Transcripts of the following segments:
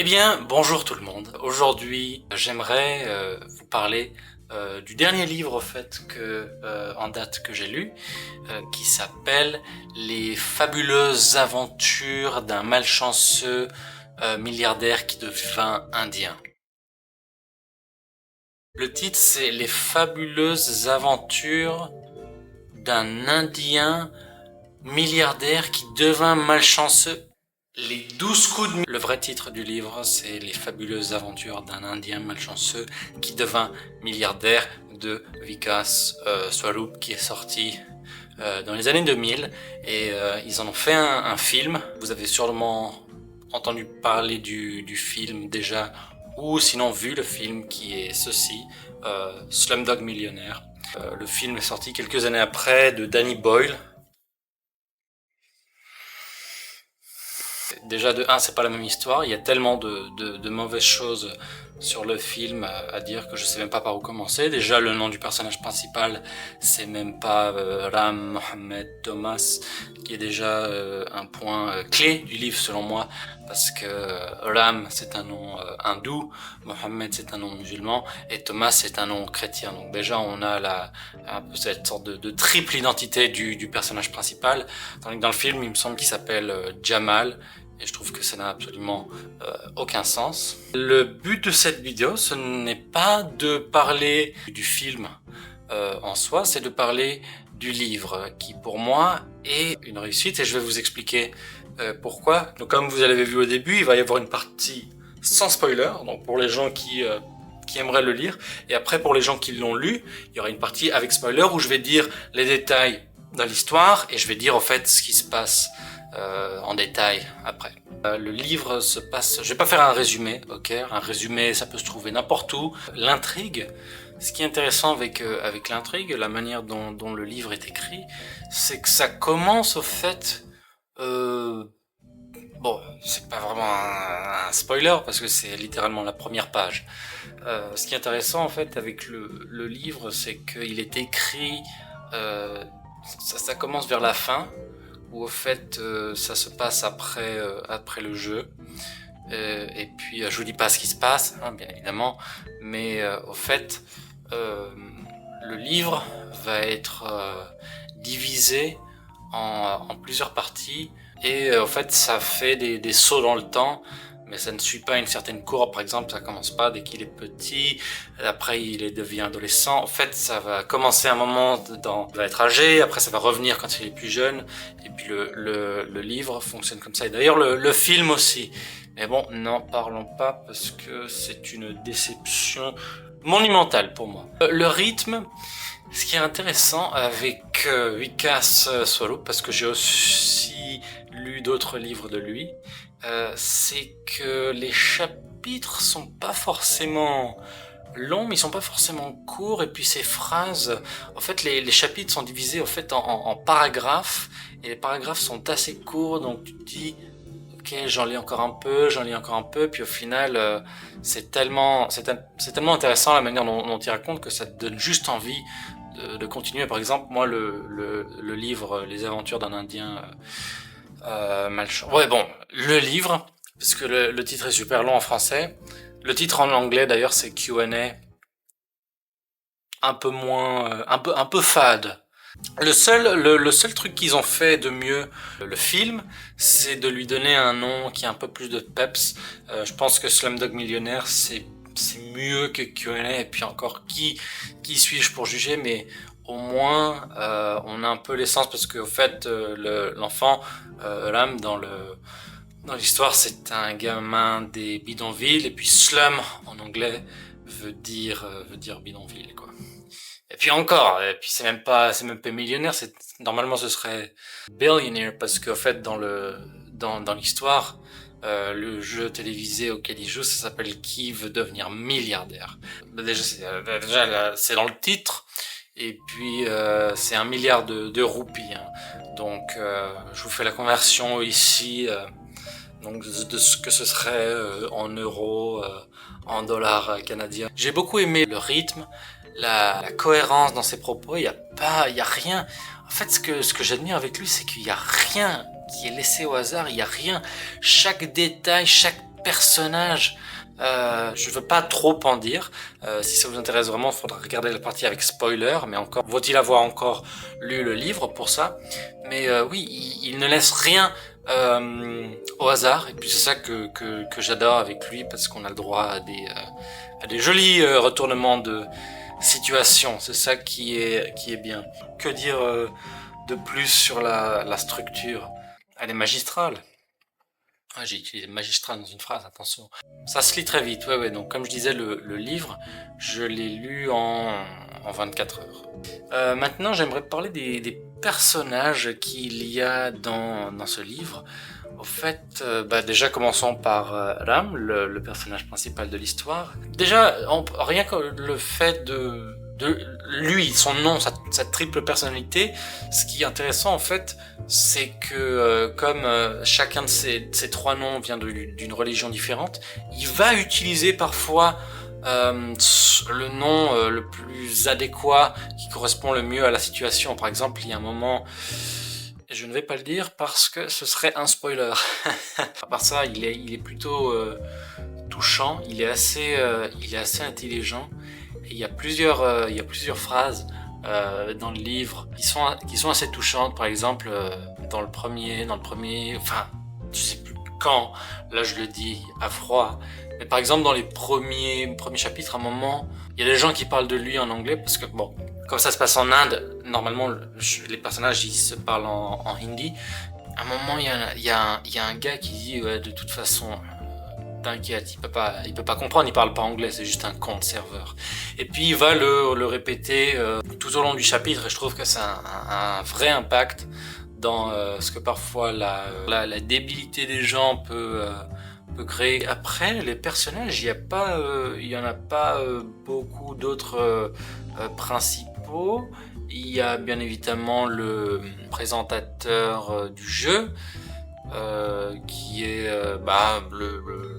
Eh bien, bonjour tout le monde. Aujourd'hui, j'aimerais vous parler du dernier livre en date que j'ai lu, qui s'appelle Les fabuleuses aventures d'un malchanceux milliardaire qui devint indien. Le titre, c'est Les fabuleuses aventures d'un indien milliardaire qui devint malchanceux. Les 12 coups de... Le vrai titre du livre, c'est Les fabuleuses aventures d'un indien malchanceux qui devint milliardaire de Vikas Swarup, qui est sorti dans les années 2000, et ils en ont fait un film. Vous avez sûrement entendu parler du film déjà, ou sinon vu le film, qui est ceci, Slumdog Millionnaire. Le film est sorti quelques années après, de Danny Boyle. Déjà de 1, c'est pas la même histoire, il y a tellement de mauvaises choses sur le film à dire que je sais même pas par où commencer. Déjà, le nom du personnage principal, c'est même pas Ram Mohammed Thomas, qui est déjà un point clé du livre selon moi, parce que Ram, c'est un nom hindou, Mohammed, c'est un nom musulman, et Thomas, c'est un nom chrétien. Donc déjà, on a un peu cette sorte de triple identité du personnage principal, tandis que dans le film, il me semble qu'il s'appelle Jamal, et je trouve que ça n'a absolument aucun sens. Le but de cette vidéo, ce n'est pas de parler du film en soi, c'est de parler du livre, qui pour moi est une réussite, et je vais vous expliquer pourquoi. Donc comme vous l'avez vu au début, il va y avoir une partie sans spoiler, donc pour les gens qui aimeraient le lire, et après pour les gens qui l'ont lu, il y aura une partie avec spoiler où je vais dire les détails de l'histoire, et je vais dire en fait ce qui se passe en détail après. Le livre se passe... Je vais pas faire un résumé, ok? Un résumé, ça peut se trouver n'importe où. L'intrigue, ce qui est intéressant avec l'intrigue, la manière dont le livre est écrit, c'est que ça commence au fait... Bon, c'est pas vraiment un spoiler, parce que c'est littéralement la première page. Ce qui est intéressant en fait avec le livre, c'est qu'il est écrit... ça commence vers la fin, où au fait ça se passe après le jeu, et puis je vous dis pas ce qui se passe, hein, bien évidemment, mais au fait le livre va être divisé en plusieurs parties, et au fait ça fait des sauts dans le temps, mais ça ne suit pas une certaine courbe. Par exemple, ça commence pas dès qu'il est petit, après devient adolescent. En fait, ça va commencer à un moment il va être âgé, après ça va revenir quand il est plus jeune, et puis le livre fonctionne comme ça. Et d'ailleurs, le film aussi. Mais bon, n'en parlons pas, parce que c'est une déception monumentale pour moi. Le rythme, ce qui est intéressant avec Vikas Swarup, parce que j'ai aussi lu d'autres livres de lui, c'est que les chapitres sont pas forcément longs, mais ils sont pas forcément courts, et puis ces phrases, en fait les chapitres sont divisés en fait en paragraphes, et les paragraphes sont assez courts, donc tu te dis ok, j'en lis encore un peu, puis au final c'est tellement intéressant la manière dont il raconte, que ça te donne juste envie de continuer. Par exemple, moi le livre Les aventures d'un indien malchanceux. Ouais, bon, le livre, parce que le titre est super long en français. Le titre en anglais d'ailleurs, c'est Q&A, un peu moins, un peu fade. Le seul truc qu'ils ont fait de mieux, le film, c'est de lui donner un nom qui a un peu plus de peps. Je pense que Slumdog Millionnaire, c'est mieux que Q&A, et puis encore, qui suis-je pour juger, mais au moins on a un peu l'essence, parce qu'au fait l'enfant Ram dans l'histoire, c'est un gamin des bidonvilles, et puis slum en anglais veut dire bidonville, quoi. Et puis encore, et puis c'est même pas millionnaire, normalement ce serait billionaire, parce qu'au fait dans l'histoire, le jeu télévisé auquel il joue, ça s'appelle Qui veut devenir milliardaire. Déjà c'est dans le titre, et puis c'est 1 milliard de roupies, hein. Donc je vous fais la conversion ici, donc de ce que ce serait en euros, en dollars canadiens. J'ai beaucoup aimé le rythme, la cohérence dans ses propos. Il y a rien. En fait, ce que j'admire avec lui, c'est qu'il y a rien qui est laissé au hasard. Il y a rien. Chaque détail, chaque personnages, je veux pas trop en dire. Si ça vous intéresse vraiment, il faudra regarder la partie avec spoiler, mais encore, faut-il avoir encore lu le livre pour ça. Mais oui, il ne laisse rien au hasard, et puis c'est ça que j'adore avec lui, parce qu'on a le droit à des jolis retournements de situation. C'est ça qui est bien. Que dire de plus sur la structure? Elle est magistrale. Ah, j'ai utilisé magistral dans une phrase, attention. Ça se lit très vite, ouais. Donc, comme je disais, le livre, je l'ai lu en 24 heures. Maintenant, j'aimerais parler des personnages qu'il y a dans ce livre. Au fait, déjà, commençons par Ram, le personnage principal de l'histoire. Déjà, rien que le fait de lui, son nom, sa triple personnalité, ce qui est intéressant en fait, c'est que comme chacun de ces trois noms vient d'une religion différente, il va utiliser parfois le nom le plus adéquat qui correspond le mieux à la situation. Par exemple, il y a un moment, je ne vais pas le dire parce que ce serait un spoiler. À part ça, il est plutôt touchant, il est assez intelligent. Et il y a plusieurs phrases dans le livre qui sont assez touchantes. Par exemple, dans le premier, enfin, je sais plus quand, là je le dis à froid, mais par exemple dans les premiers chapitres, à un moment, il y a des gens qui parlent de lui en anglais, parce que bon, comme ça se passe en Inde, normalement les personnages ils se parlent en hindi. À un moment, il y a un gars qui dit de toute façon, t'inquiète, il peut pas comprendre, il parle pas anglais, c'est juste un compte serveur. Et puis il va le répéter tout au long du chapitre, et je trouve que c'est un vrai impact dans ce que parfois la débilité des gens peut créer. Après, les personnages, il y en a pas beaucoup d'autres principaux. Il y a bien évidemment le présentateur du jeu, qui est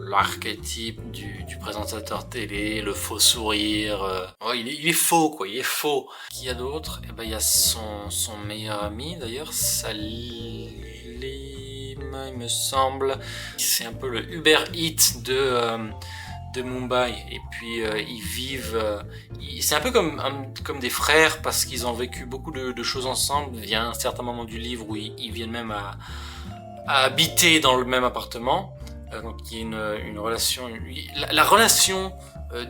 l'archétype du présentateur télé, le faux sourire. Il est faux, quoi, il est faux. Qui y a d'autre? Il y a son meilleur ami, d'ailleurs, Salim, il me semble. C'est un peu le Uber Eats de Mumbai, et puis ils vivent, c'est un peu comme des frères, parce qu'ils ont vécu beaucoup de choses ensemble. Il y a un certain moment du livre où ils viennent même à habiter dans le même appartement. Donc il y a une relation, la relation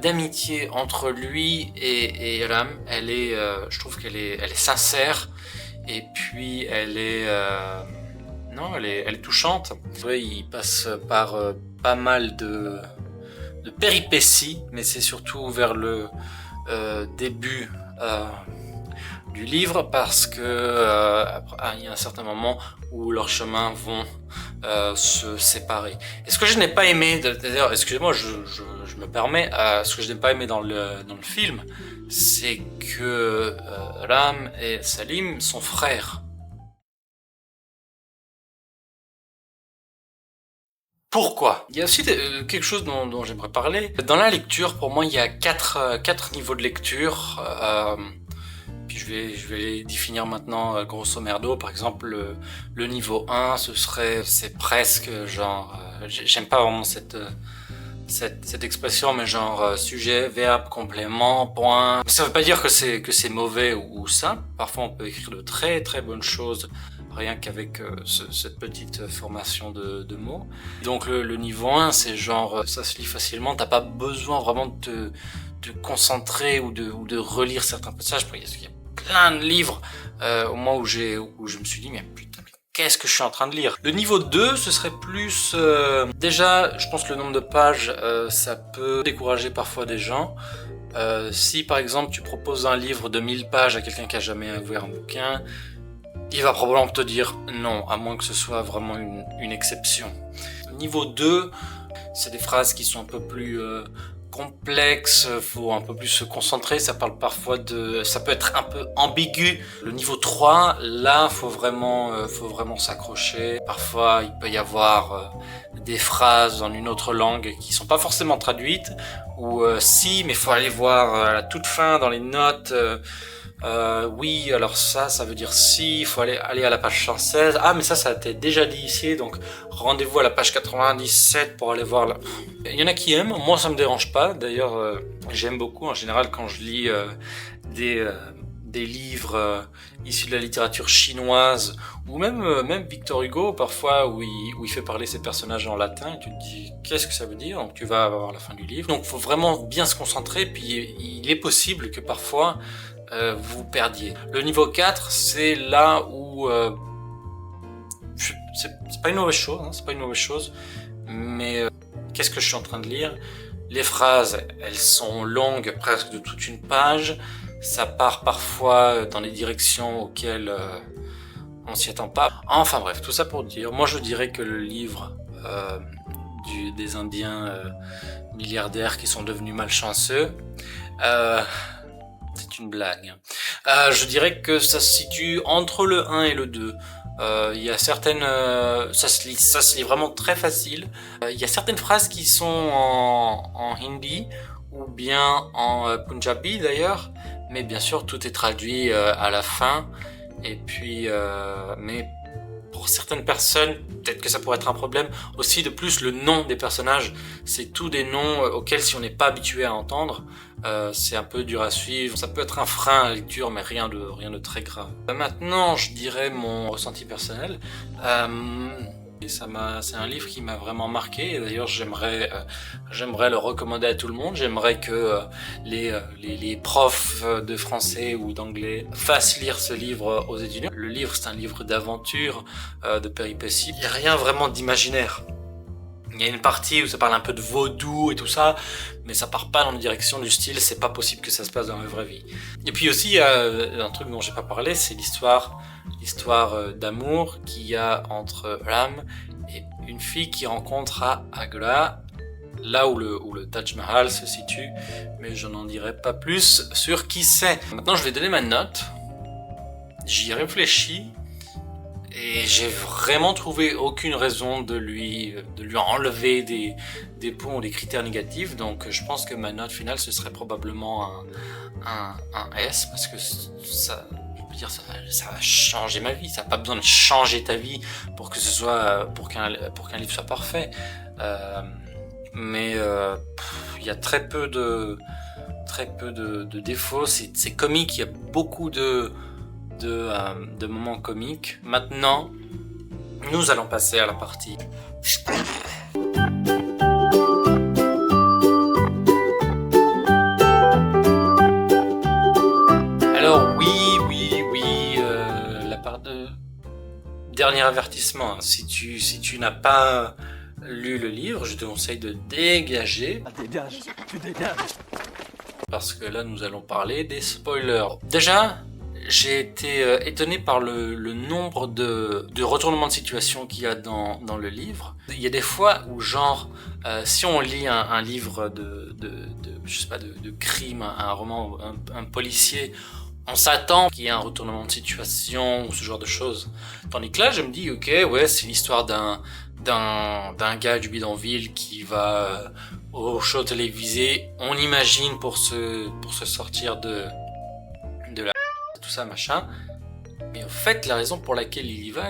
d'amitié entre lui et Ram, je trouve qu'elle est sincère, et puis elle est touchante. Ouais, il passe par pas mal de péripéties, mais c'est surtout vers le début du livre, parce que il y a un certain moment où leurs chemins vont se séparer. Et ce que je n'ai pas aimé, d'ailleurs, excusez-moi, je me permets, ce que je n'ai pas aimé dans le film, c'est que Ram et Salim sont frères. Pourquoi? Il y a aussi quelque chose dont j'aimerais parler. Dans la lecture, pour moi, il y a quatre niveaux de lecture. Puis je vais les définir maintenant grosso merdo. Par exemple, le niveau 1, c'est presque genre, j'aime pas vraiment cette expression, mais genre sujet, verbe, complément, point. Ça veut pas dire que c'est mauvais ou ça. Parfois on peut écrire de très très bonnes choses rien qu'avec cette petite formation de mots. Donc le niveau 1, c'est genre, ça se lit facilement, t'as pas besoin vraiment de te concentrer ou de relire certains passages. Il y a plein de livres au moment où je me suis dit, mais putain, qu'est-ce que je suis en train de lire? Le niveau 2, ce serait plus... déjà, je pense que le nombre de pages, ça peut décourager parfois des gens. Si par exemple tu proposes un livre de 1000 pages à quelqu'un qui a jamais ouvert un bouquin, il va probablement te dire non, à moins que ce soit vraiment une exception. Niveau 2, c'est des phrases qui sont un peu plus complexes, faut un peu plus se concentrer, ça parle parfois ça peut être un peu ambigu. Le niveau 3, là, faut vraiment s'accrocher. Parfois, il peut y avoir des phrases dans une autre langue qui sont pas forcément traduites, ou si, mais faut aller voir à la toute fin dans les notes, Oui, alors ça veut dire si, il faut aller à la page 116. Ah, mais ça a été déjà dit ici, donc rendez-vous à la page 97 pour aller voir. Il y en a qui aiment, moi ça me dérange pas. D'ailleurs, j'aime beaucoup en général quand je lis des, euh, des livres issus de la littérature chinoise, ou même Victor Hugo, parfois, où il fait parler ses personnages en latin, et tu te dis, qu'est-ce que ça veut dire? Donc tu vas avoir la fin du livre. Donc il faut vraiment bien se concentrer, puis il est possible que parfois, vous perdiez. Le niveau 4, c'est là où... c'est pas une mauvaise chose, hein, c'est pas une mauvaise chose, mais qu'est-ce que je suis en train de lire? Les phrases, elles sont longues, presque de toute une page. Ça part parfois dans des directions auxquelles on s'y attend pas. Enfin bref, tout ça pour dire, moi je dirais que le livre des Indiens milliardaires qui sont devenus malchanceux, c'est une blague. Je dirais que ça se situe entre le 1 et le 2. Il y a certaines... ça se lit vraiment très facile. Il y a certaines phrases qui sont en hindi ou bien en punjabi d'ailleurs. Mais bien sûr, tout est traduit à la fin. Et puis... mais pour certaines personnes, peut-être que ça pourrait être un problème. Aussi, de plus, le nom des personnages, c'est tous des noms auxquels si on n'est pas habitué à entendre, c'est un peu dur à suivre. Ça peut être un frein à la lecture, mais rien de très grave. Maintenant, je dirais mon ressenti personnel. C'est un livre qui m'a vraiment marqué. Et d'ailleurs, j'aimerais le recommander à tout le monde. J'aimerais que les profs de français ou d'anglais fassent lire ce livre aux étudiants. Le livre, c'est un livre d'aventure, de péripéties. Il n'y a rien vraiment d'imaginaire. Il y a une partie où ça parle un peu de vaudou et tout ça, mais ça part pas dans la direction du style, c'est pas possible que ça se passe dans la vraie vie. Et puis aussi, il y a un truc dont j'ai pas parlé, c'est l'histoire d'amour qu'il y a entre Ram et une fille qu'il rencontre à Agra, là où le Taj Mahal se situe, mais je n'en dirai pas plus sur qui c'est. Maintenant, je vais donner ma note. J'y ai réfléchi. Et j'ai vraiment trouvé aucune raison de lui enlever des points ou des critères négatifs. Donc je pense que ma note finale, ce serait probablement un S. Parce que ça, je peux dire, ça va changer ma vie. Ça n'a pas besoin de changer ta vie pour que ce soit, pour qu'un livre soit parfait. Mais il y a très peu de défauts. C'est comique, il y a beaucoup de moments comiques. Maintenant, nous allons passer à la partie. Alors oui, la part de dernier avertissement. Si tu n'as pas lu le livre, je te conseille de dégager. Dégage, tu dégages. Parce que là, nous allons parler des spoilers. Déjà, j'ai été étonné par le nombre de retournements de situation qu'il y a dans le livre. Il y a des fois où, genre, si on lit un livre je sais pas, de crime, un roman, un policier, on s'attend qu'il y ait un retournement de situation ou ce genre de choses. Tandis que là, je me dis, ok, ouais, c'est l'histoire d'un gars du bidonville qui va au show télévisé, on imagine pour se sortir de tout ça machin, mais en fait la raison pour laquelle il y va,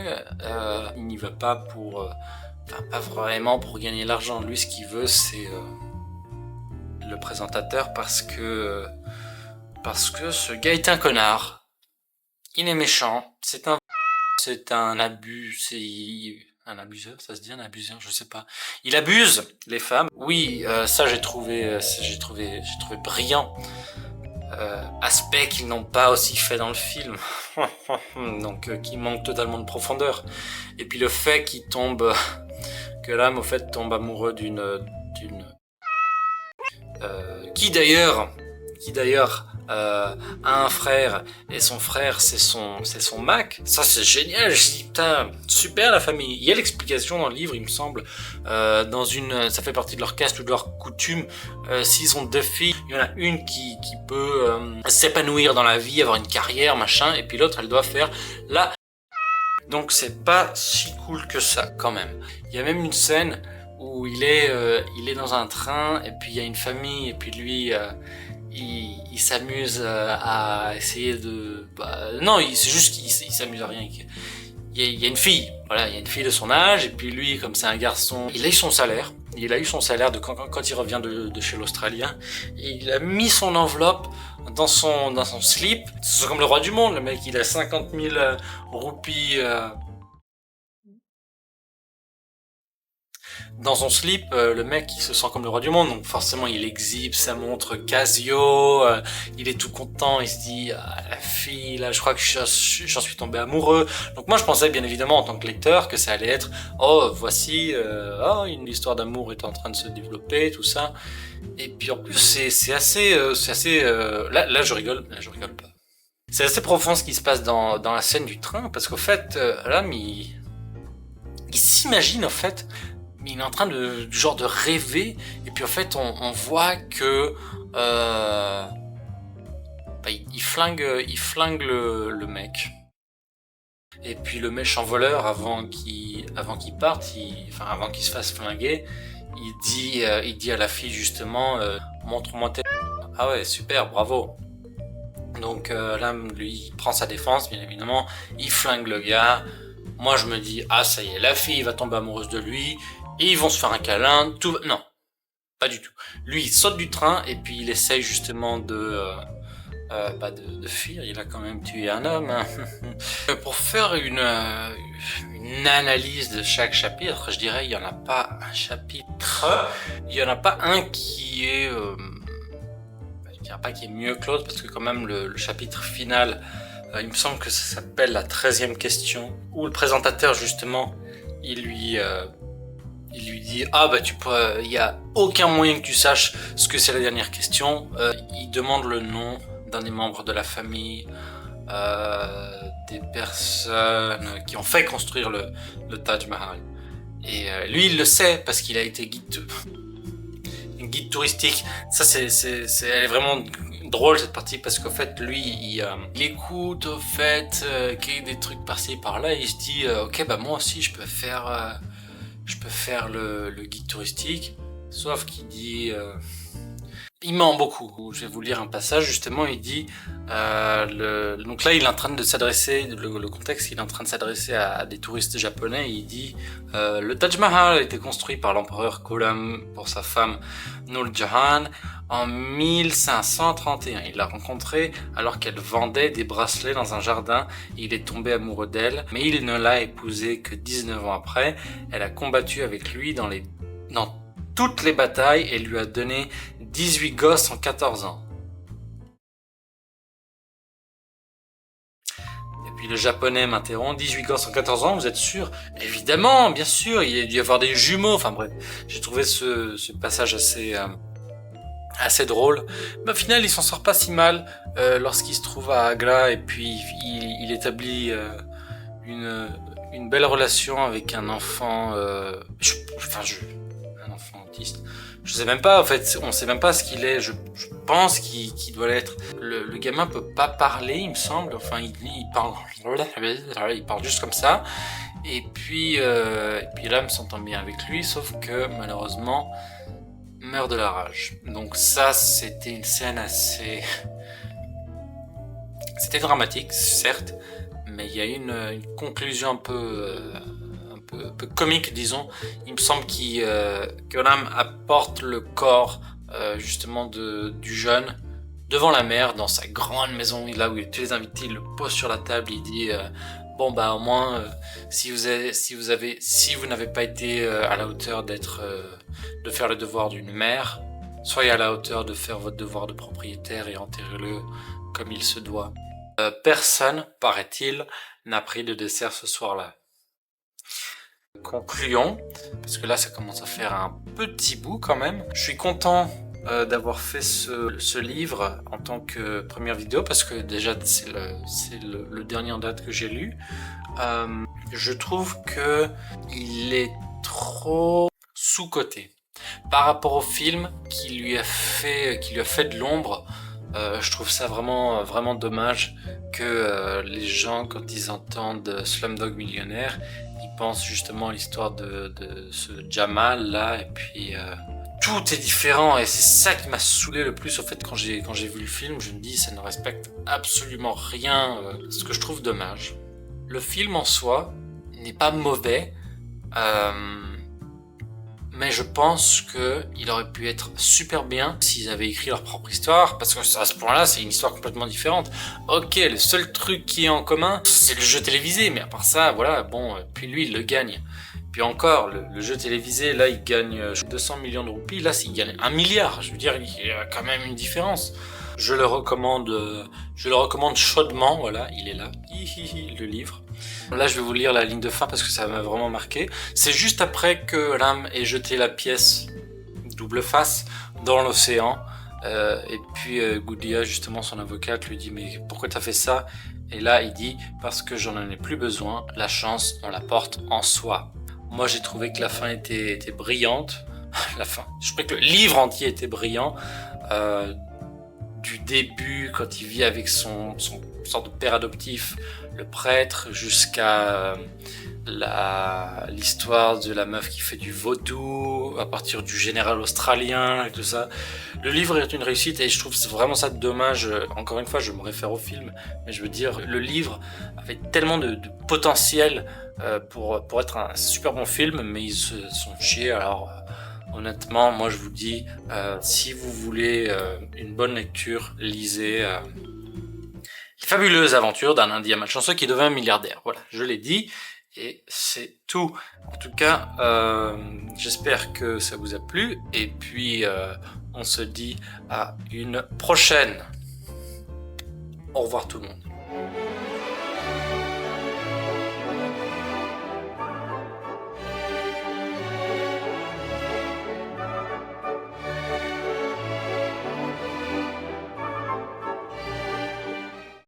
il n'y va pas pour pas vraiment pour gagner l'argent. Lui, ce qu'il veut, c'est le présentateur, parce que ce gars est un connard, il est méchant, c'est un abuseur, ça se dit un abuseur, je sais pas. Il abuse les femmes. Oui, ça j'ai trouvé brillant. Aspect qu'ils n'ont pas aussi fait dans le film. Donc qui manque totalement de profondeur. Et puis le fait que l'âme au fait tombe amoureux d'une qui d'ailleurs a un frère, et son frère c'est son Mac. Ça c'est génial. Je dis putain, super la famille. Il y a l'explication dans le livre, il me semble, ça fait partie de leur caste ou de leur coutume. S'ils ont deux filles, il y en a une qui peut s'épanouir dans la vie, avoir une carrière, machin, et puis l'autre elle doit faire la... Donc c'est pas si cool que ça quand même. Il y a même une scène où il est dans un train, et puis il y a une famille, et puis lui il s'amuse à essayer de... non, c'est juste qu'il s'amuse à rien. Il y a une fille, voilà, il y a une fille de son âge, et puis lui, comme c'est un garçon, il a eu son salaire. Il a eu son salaire de quand il revient de chez l'Australien. Et il a mis son enveloppe dans son slip. C'est comme le roi du monde, le mec, il a 50 000 roupies dans son slip, le mec il se sent comme le roi du monde, donc forcément il exhibe sa montre Casio, il est tout content, il se dit ah, la fille là, je crois que j'en suis tombé amoureux. Donc moi je pensais bien évidemment en tant que lecteur que ça allait être oh voici une histoire d'amour est en train de se développer, tout ça. Et puis en plus c'est assez là je rigole pas. C'est assez profond ce qui se passe dans la scène du train, parce qu'au fait l'homme il s'imagine en fait, mais il est en train du genre de rêver, et puis en fait on voit que il flingue le mec. Et puis le méchant voleur, avant qu'il parte, avant qu'il se fasse flinguer, il dit à la fille justement montre-moi tes... Ah ouais, super, bravo. Donc là, lui, il prend sa défense, bien évidemment, il flingue le gars. Moi, je me dis, ah ça y est, la fille va tomber amoureuse de lui, et ils vont se faire un câlin, tout... Non, pas du tout. Lui, il saute du train, et puis il essaye justement de fuir, il a quand même tué un homme. Hein. Pour faire une analyse de chaque chapitre, je dirais, il n'y en a pas un chapitre, il n'y en a pas un qui est... je dirais pas qui est mieux que l'autre, parce que quand même le chapitre final, il me semble que ça s'appelle la 13e question, où le présentateur justement, il lui dit ah bah il y a aucun moyen que tu saches ce que c'est la dernière question. Il demande le nom d'un des membres de la famille, des personnes qui ont fait construire le Taj Mahal. Et lui il le sait parce qu'il a été guide touristique. Ça elle est vraiment drôle cette partie, parce qu'au fait lui il écoute au fait qu'il y a des trucs par-ci par-là, et il se dit ok bah moi aussi je peux faire le guide touristique, sauf qu'il dit il ment beaucoup. Je vais vous lire un passage justement, il dit donc là il est en train de s'adresser, le contexte, il est en train de s'adresser à des touristes japonais, et il dit le Taj Mahal a été construit par l'empereur Kolam pour sa femme Noor Jahan en 1531. Il l'a rencontrée alors qu'elle vendait des bracelets dans un jardin, et il est tombé amoureux d'elle, mais il ne l'a épousée que 19 ans après. Elle a combattu avec lui dans toutes les batailles, et lui a donné 18 gosses en 14 ans. Et puis le japonais m'interrompt, 18 gosses en 14 ans, vous êtes sûr? Évidemment, bien sûr, il a dû y avoir des jumeaux, enfin bref. J'ai trouvé ce passage assez drôle. Mais au final, il s'en sort pas si mal lorsqu'il se trouve à Agra, et puis il établit une belle relation avec un enfant, un enfant autiste. Je sais même pas, en fait, on sait même pas ce qu'il est. Je pense qu'il doit l'être. Le gamin peut pas parler, il me semble. Enfin, il parle juste comme ça. Et puis l'homme s'entend bien avec lui, sauf que malheureusement meurt de la rage. Donc ça, c'était une scène c'était dramatique, certes, mais il y a une conclusion un peu comique, disons. Il me semble que l'âme apporte le corps justement du jeune devant la mer, dans sa grande maison, là où il y a tous les invités, il le pose sur la table, il dit bon bah au moins si vous n'avez pas été à la hauteur de faire le devoir d'une mère, soyez à la hauteur de faire votre devoir de propriétaire et enterrez-le comme il se doit. Personne, paraît-il, n'a pris de dessert ce soir-là. Concluons, parce que là ça commence à faire un petit bout quand même. Je suis content d'avoir fait ce livre en tant que première vidéo, parce que déjà c'est le dernier en date que j'ai lu. Je trouve que il est trop sous-coté par rapport au film qui lui a fait de l'ombre. Je trouve ça vraiment, vraiment dommage que les gens, quand ils entendent Slumdog Millionnaire, ils pensent justement à l'histoire de ce Jamal là, et puis tout est différent et c'est ça qui m'a saoulé le plus, au fait, quand j'ai vu le film. Je me dis, ça ne respecte absolument rien, ce que je trouve dommage. Le film en soi n'est pas mauvais, mais je pense qu'il aurait pu être super bien s'ils avaient écrit leur propre histoire, parce que à ce point-là, c'est une histoire complètement différente. Ok, le seul truc qui est en commun, c'est le jeu télévisé, mais à part ça, voilà, bon, puis lui, il le gagne. Puis encore, le jeu télévisé, là, il gagne 200 millions de roupies, là, il gagne 1 milliard. Je veux dire, il y a quand même une différence. Je le recommande chaudement, voilà, il est là, le livre. Là, je vais vous lire la ligne de fin parce que ça m'a vraiment marqué. C'est juste après que Ram ait jeté la pièce double face dans l'océan. Et puis Goudia, justement, son avocate, lui dit « Mais pourquoi t'as fait ça ?» Et là, il dit « Parce que j'en ai plus besoin, la chance, on la porte en soi. » Moi, j'ai trouvé que la fin était brillante. La fin, je trouvais que le livre entier était brillant. Du début, quand il vit avec son sorte de père adoptif, le prêtre, jusqu'à l'histoire de la meuf qui fait du vaudou, à partir du général australien et tout ça. Le livre est une réussite et je trouve vraiment ça dommage. Encore une fois, je me réfère au film, mais je veux dire, le livre avait tellement de potentiel pour être un super bon film, mais ils se sont chiés. Alors honnêtement, moi je vous dis, si vous voulez une bonne lecture, lisez Les fabuleuses aventures d'un Indien malchanceux qui devint milliardaire. Voilà, je l'ai dit, et c'est tout. En tout cas, j'espère que ça vous a plu, et puis on se dit à une prochaine. Au revoir tout le monde.